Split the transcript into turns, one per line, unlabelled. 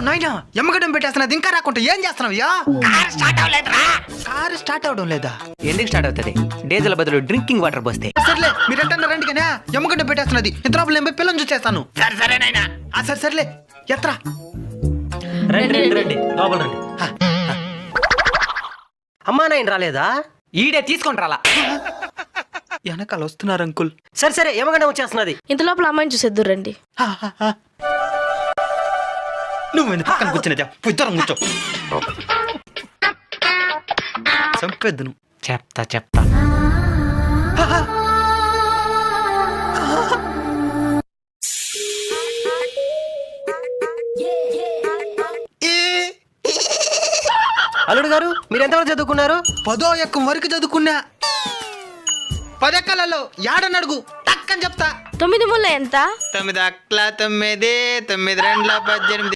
నాయనా ఎమ్మగడ్డం పెట్టేస్తున్నది ఇంకా రాకుంటే ఏం చేస్తున్నావయ్యా? కారు స్టార్ట్ అవడం లేదా?
ఎందుకు స్టార్ట్ అవుతుంది? డీజిల్ బదులు డ్రింకింగ్ వాటర్ పోస్తే.
సర్లే మీరెంటన్నా రండి కానీ ఎమ్మగడ్డం పెట్టేస్తున్నది ఇంత నేను పోయి పిల్లలు చూసేస్తాను.
సరేనైనా
సర్లే ఎత్రా.
రండి రండి రండి లోపల రండి. అమ్మా నాయన రాలేదా? ఈడే తీసుకొని రాలా.
వెనకాల వస్తున్నారు అంకుల్.
సరే ఏమగంట వచ్చేస్తున్నది.
ఇంత లోపల అమ్మాయిని చూసేద్దురు రండి.
నువ్వు పక్కన కూర్చునేదా? ఇద్దరం కూర్చో. చంపేద్దు నువ్వు.
చెప్తా అల్లుడు గారు మీరు ఎంతవరకు చదువుకున్నారు?
10వ ఎక్కం వరకు చదువుకున్నా. 10 ఎక్కలలో యాడనడుగు టక్కని చెప్తా.
9 ముళ్ళ ఎంత?
9 అక్ల 9 9 2 18